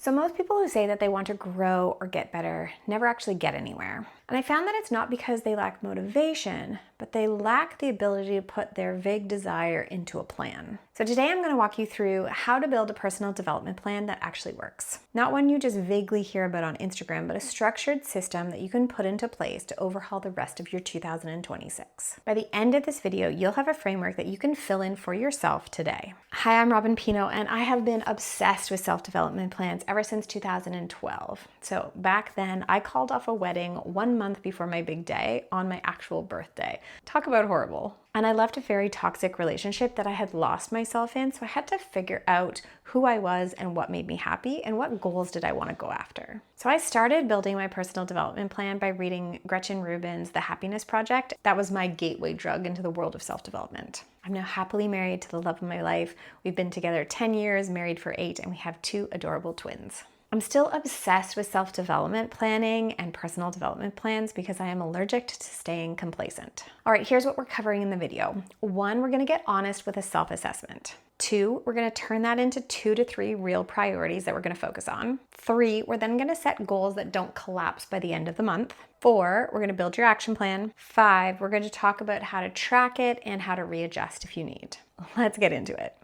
So most people who say that they want to grow or get better never actually get anywhere. And I found that it's not because they lack motivation, but they lack the ability to put their vague desire into a plan. So today I'm going to walk you through how to build a personal development plan that actually works. Not one you just vaguely hear about on Instagram, but a structured system that you can put into place to overhaul the rest of your 2026. By the end of this video, you'll have a framework that you can fill in for yourself today. Hi, I'm Robin Pino, and I have been obsessed with self-development plans ever since 2012. So back then, I called off a wedding 1 month before my big day on my actual birthday. Talk about horrible. And I left a very toxic relationship that I had lost myself in, so I had to figure out who I was and what made me happy and what goals did I want to go after. So I started building my personal development plan by reading Gretchen Rubin's The Happiness Project. That was my gateway drug into the world of self-development. I'm now happily married to the love of my life. We've been together 10 years, married for 8, and we have 2 adorable twins. I'm still obsessed with self-development planning and personal development plans because I am allergic to staying complacent. All right, here's what we're covering in the video. 1, we're gonna get honest with a self-assessment. 2, we're gonna turn that into 2 to 3 real priorities that we're gonna focus on. 3, we're then gonna set goals that don't collapse by the end of the month. 4, we're gonna build your action plan. 5, we're gonna talk about how to track it and how to readjust if you need. Let's get into it.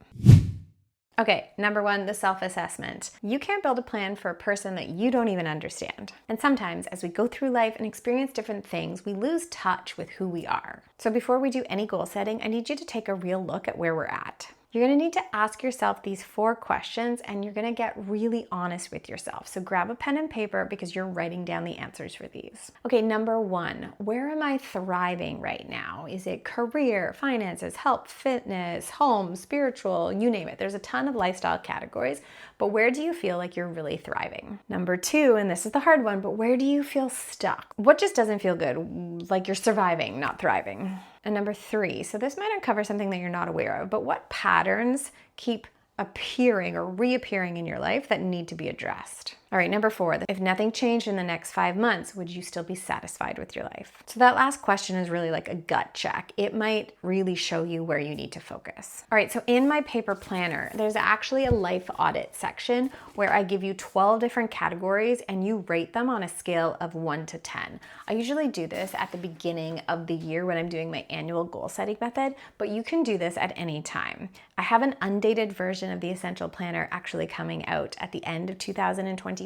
Okay, number 1, the self-assessment. You can't build a plan for a person that you don't even understand. And sometimes as we go through life and experience different things, we lose touch with who we are. So before we do any goal setting, I need you to take a real look at where we're at. You're gonna need to ask yourself these 4 questions and you're gonna get really honest with yourself. So grab a pen and paper because you're writing down the answers for these. Okay, number 1, where am I thriving right now? Is it career, finances, health, fitness, home, spiritual, you name it. There's a ton of lifestyle categories, but where do you feel like you're really thriving? Number 2, and this is the hard one, but where do you feel stuck? What just doesn't feel good? Like you're surviving, not thriving. And number 3, so this might uncover something that you're not aware of, but what patterns keep appearing or reappearing in your life that need to be addressed? All right, number 4, if nothing changed in the next 5 months, would you still be satisfied with your life? So that last question is really like a gut check. It might really show you where you need to focus. All right, so in my paper planner, there's actually a life audit section where I give you 12 different categories and you rate them on a scale of 1 to 10. I usually do this at the beginning of the year when I'm doing my annual goal setting method, but you can do this at any time. I have an undated version of the Essential Planner actually coming out at the end of 2026.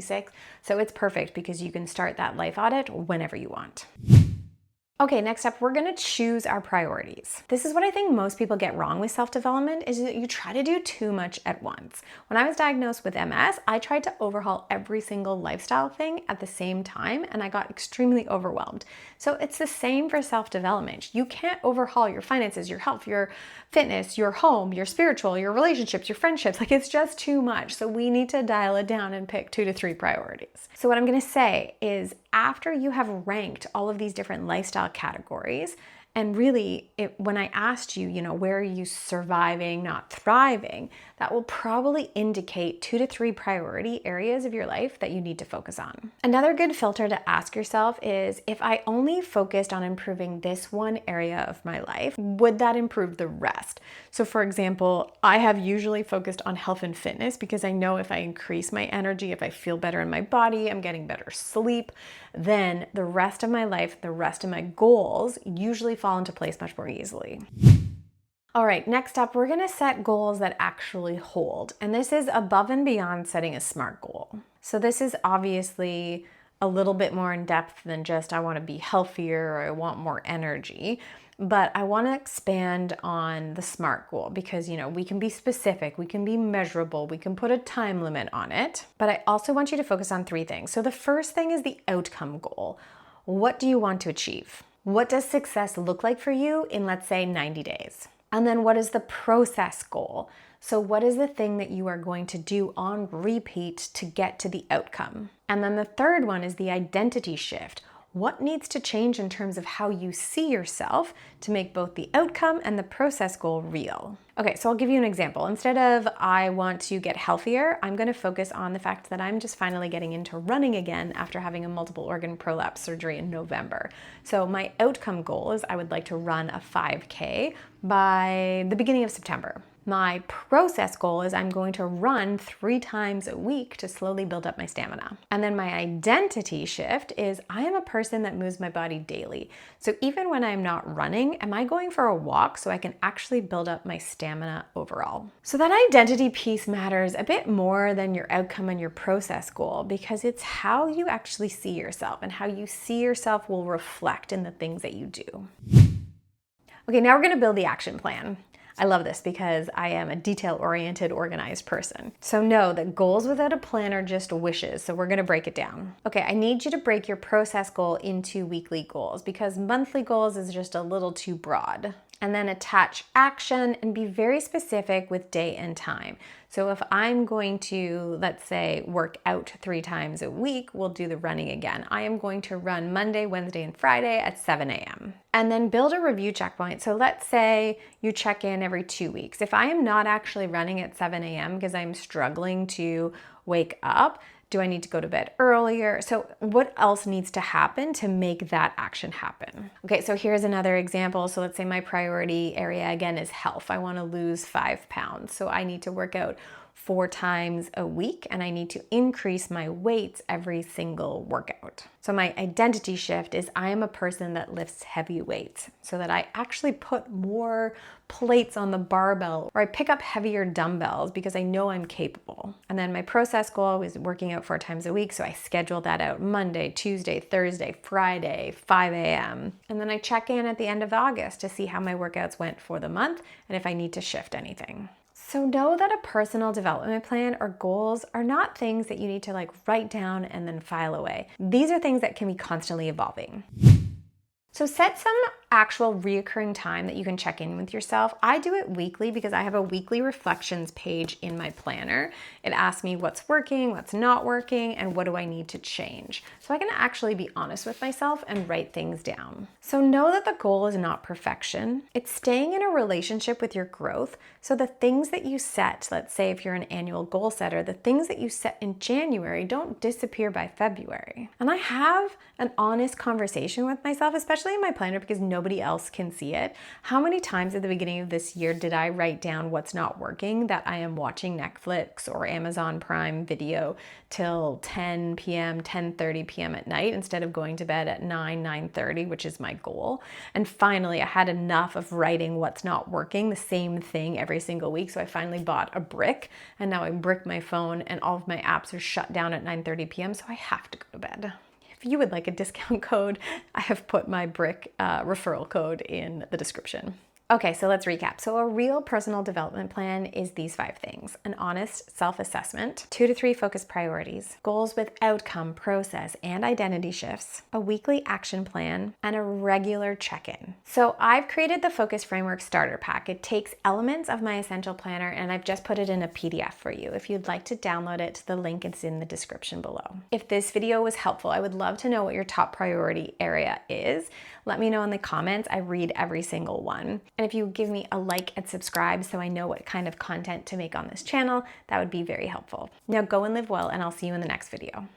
So it's perfect because you can start that life audit whenever you want. Okay, next up, we're gonna choose our priorities. This is what I think most people get wrong with self-development is that you try to do too much at once. When I was diagnosed with MS, I tried to overhaul every single lifestyle thing at the same time and I got extremely overwhelmed. So it's the same for self-development. You can't overhaul your finances, your health, your fitness, your home, your spiritual, your relationships, your friendships. Like it's just too much. So we need to dial it down and pick 2 to 3 priorities. So what I'm gonna say is after you have ranked all of these different lifestyle categories, and really, when I asked you, where are you surviving, not thriving, that will probably indicate 2 to 3 priority areas of your life that you need to focus on. Another good filter to ask yourself is, if I only focused on improving this one area of my life, would that improve the rest? So for example, I have usually focused on health and fitness because I know if I increase my energy, if I feel better in my body, I'm getting better sleep, then the rest of my life, the rest of my goals usually fall into place much more easily. All right, next up, we're gonna set goals that actually hold. And this is above and beyond setting a SMART goal. So this is obviously a little bit more in depth than just I wanna be healthier or I want more energy. But I wanna expand on the SMART goal because, we can be specific, we can be measurable, we can put a time limit on it. But I also want you to focus on 3 things. So the first thing is the outcome goal. What do you want to achieve? What does success look like for you in, let's say, 90 days? And then what is the process goal? So what is the thing that you are going to do on repeat to get to the outcome? And then the third one is the identity shift. What needs to change in terms of how you see yourself to make both the outcome and the process goal real? Okay, so I'll give you an example. Instead of I want to get healthier, I'm gonna focus on the fact that I'm just finally getting into running again after having a multiple organ prolapse surgery in November. So my outcome goal is I would like to run a 5K by the beginning of September. My process goal is I'm going to run 3 times a week to slowly build up my stamina. And then my identity shift is I am a person that moves my body daily. So even when I'm not running, am I going for a walk so I can actually build up my stamina overall? So that identity piece matters a bit more than your outcome and your process goal, because it's how you actually see yourself, and how you see yourself will reflect in the things that you do. Okay, now we're gonna build the action plan. I love this because I am a detail-oriented, organized person. So know that goals without a plan are just wishes, so we're gonna break it down. Okay, I need you to break your process goal into weekly goals, because monthly goals is just a little too broad. And then attach action and be very specific with day and time. So if I'm going to, let's say, work out 3 times a week, we'll do the running again. I am going to run Monday, Wednesday, and Friday at 7 a.m. And then build a review checkpoint. So let's say you check in every 2 weeks. If I am not actually running at 7 a.m. because I'm struggling to wake up, do I need to go to bed earlier? So what else needs to happen to make that action happen? Okay, so here's another example. So let's say my priority area again is health. I want to lose 5 pounds. So I need to work out 4 times a week, and I need to increase my weights every single workout. So my identity shift is I am a person that lifts heavy weights, so that I actually put more plates on the barbell, or I pick up heavier dumbbells because I know I'm capable. And then my process goal is working out 4 times a week, so I schedule that out Monday, Tuesday, Thursday, Friday, 5 a.m. And then I check in at the end of August to see how my workouts went for the month and if I need to shift anything. So know that a personal development plan or goals are not things that you need to write down and then file away. These are things that can be constantly evolving. So set some actual reoccurring time that you can check in with yourself. I do it weekly because I have a weekly reflections page in my planner. It asks me what's working, what's not working, and what do I need to change. So I can actually be honest with myself and write things down. So know that the goal is not perfection. It's staying in a relationship with your growth. So the things that you set, let's say if you're an annual goal setter, the things that you set in January don't disappear by February. And I have an honest conversation with myself, especially in my planner, because nobody else can see it. How many times at the beginning of this year did I write down what's not working, that I am watching Netflix or Amazon Prime Video till 10 p.m., 10:30 p.m. at night instead of going to bed at 9:30, which is my goal. And finally, I had enough of writing what's not working, the same thing every single week. So I finally bought a brick, and now I brick my phone and all of my apps are shut down at 9:30 p.m. So I have to go to bed. If you would like a discount code, I have put my brick referral code in the description. Okay, so let's recap. So a real personal development plan is these 5 things: an honest self-assessment, 2 to 3 focused priorities, goals with outcome, process, and identity shifts, a weekly action plan, and a regular check-in. So I've created the Focus Framework Starter Pack. It takes elements of my essential planner, and I've just put it in a PDF for you. If you'd like to download it, the link is in the description below. If this video was helpful, I would love to know what your top priority area is. Let me know in the comments. I read every single one. And if you give me a like and subscribe so I know what kind of content to make on this channel, that would be very helpful. Now go and live well, and I'll see you in the next video.